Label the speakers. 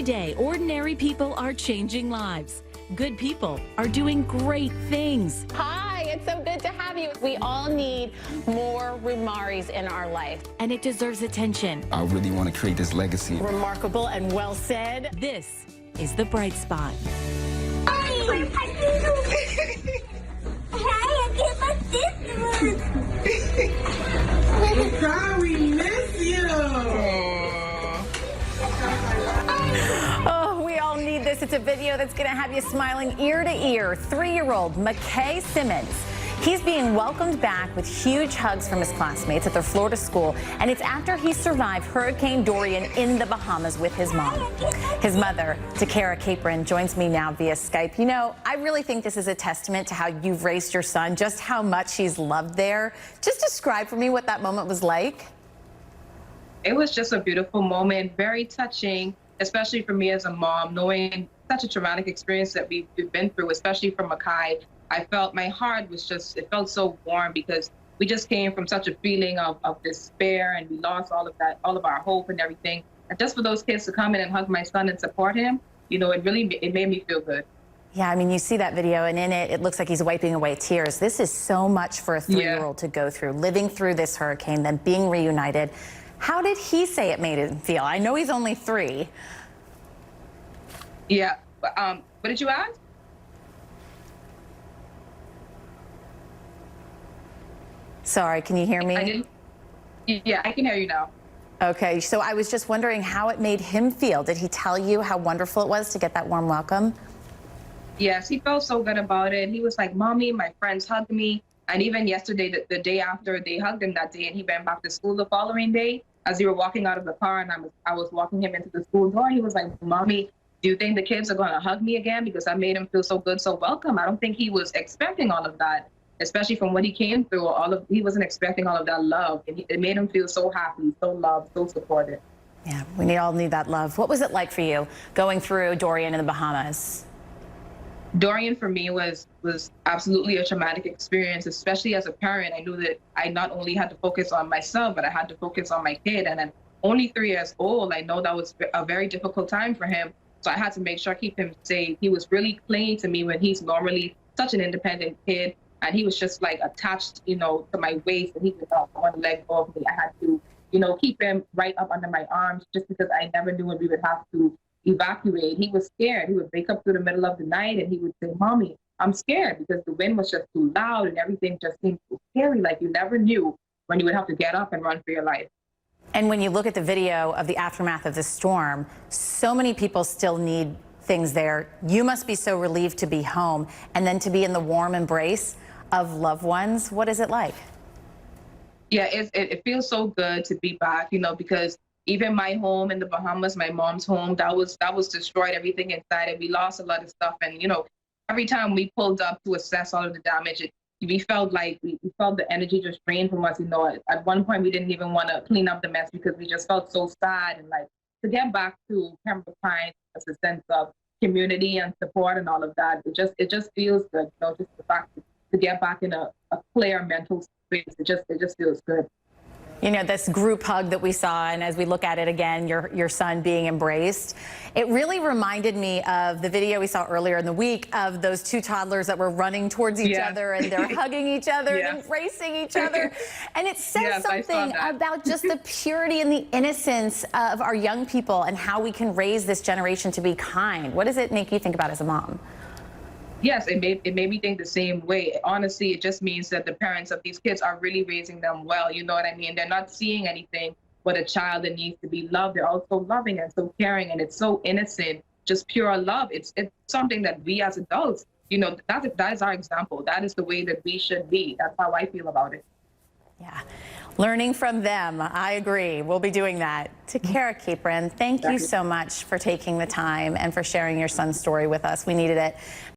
Speaker 1: day, ordinary people are changing lives. Good people are doing great things.
Speaker 2: Hi, it's so good to have you. We all need more Rumaris in our life.
Speaker 1: And it deserves attention.
Speaker 3: I really want to create this legacy.
Speaker 2: Remarkable and well said.
Speaker 1: This is The Bright Spot.
Speaker 4: God, we miss you.
Speaker 2: Oh, we all need this. It's a video that's going to have you smiling ear to ear. 3-year-old McKay Simmons. He's being welcomed back with huge hugs from his classmates at their Florida school, and it's after he survived Hurricane Dorian in the Bahamas with his mom. His mother, Takara Capron, joins me now via Skype. You know, I really think this is a testament to how you've raised your son, just how much he's loved there. Just describe for me what that moment was like.
Speaker 5: It was just a beautiful moment, very touching, especially for me as a mom, knowing such a traumatic experience that we've been through, especially for Makai. I felt my heart was just, it felt so warm because we just came from such a feeling of despair, and we lost all of that, all of our hope and everything. And just for those kids to come in and hug my son and support him, you know, it made me feel good.
Speaker 2: Yeah, I mean, you see that video, and in it, it looks like he's wiping away tears. This is so much for a 3-year-old to go through, living through this hurricane, then being reunited. How did he say it made him feel? I know he's only 3.
Speaker 5: Yeah, but what did you ask?
Speaker 2: Sorry, can you hear me?
Speaker 5: Yeah, I can hear you now.
Speaker 2: Okay, so I was just wondering how it made him feel. Did he tell you how wonderful it was to get that warm welcome?
Speaker 5: Yes, he felt so good about it. He was like, "Mommy, my friends hugged me." And even yesterday, the day after, they hugged him that day, and he went back to school the following day. As we were walking out of the car, and I was walking him into the school door, he was like, "Mommy, do you think the kids are going to hug me again?" Because I made him feel so good, so welcome. I don't think he was expecting all of that, especially from what he came through. He wasn't expecting all of that love. And it made him feel so happy, so loved, so supported.
Speaker 2: Yeah, we all need that love. What was it like for you going through Dorian in the Bahamas?
Speaker 5: Dorian for me was absolutely a traumatic experience, especially as a parent. I knew that I not only had to focus on myself, but I had to focus on my kid. And at only 3 years old, I know that was a very difficult time for him. So I had to make sure I keep him safe. He was really clinging to me when he's normally such an independent kid. And he was just like attached, you know, to my waist, and he did not want to let go of me. I had to, you know, keep him right up under my arms just because I never knew when we would have to evacuate. He was scared. He would wake up through the middle of the night and he would say, "Mommy, I'm scared," because the wind was just too loud and everything just seemed so scary. Like you never knew when you would have to get up and run for your life.
Speaker 2: And when you look at the video of the aftermath of the storm, so many people still need things there. You must be so relieved to be home and then to be in the warm embrace of loved ones. What is it like?
Speaker 5: Yeah, it feels so good to be back, you know, because even my home in the Bahamas, my mom's home, that was destroyed, everything inside it. We lost a lot of stuff. And, you know, every time we pulled up to assess all of the damage, we felt like we felt the energy just drain from us. You know, at one point we didn't even want to clean up the mess because we just felt so sad. And like to get back to Pembroke Pines as a sense of community and support and all of that, it just feels good. You know, just the fact to get back in a clear mental space, it just feels good.
Speaker 2: You know, this group hug that we saw, and as we look at it again, your son being embraced, it really reminded me of the video we saw earlier in the week of those 2 toddlers that were running towards each other, and they're hugging each other and embracing each other. And it says something about just the purity and the innocence of our young people and how we can raise this generation to be kind. What does it make you think about as a mom?
Speaker 5: Yes, it made me think the same way. Honestly, it just means that the parents of these kids are really raising them well. You know what I mean? They're not seeing anything but a child that needs to be loved. They're also loving and so caring, and it's so innocent, just pure love. It's something that we as adults, you know, that is our example. That is the way that we should be. That's how I feel about it.
Speaker 2: Yeah, learning from them. I agree. We'll be doing that. Takara Capron, thank you so much for taking the time and for sharing your son's story with us. We needed it.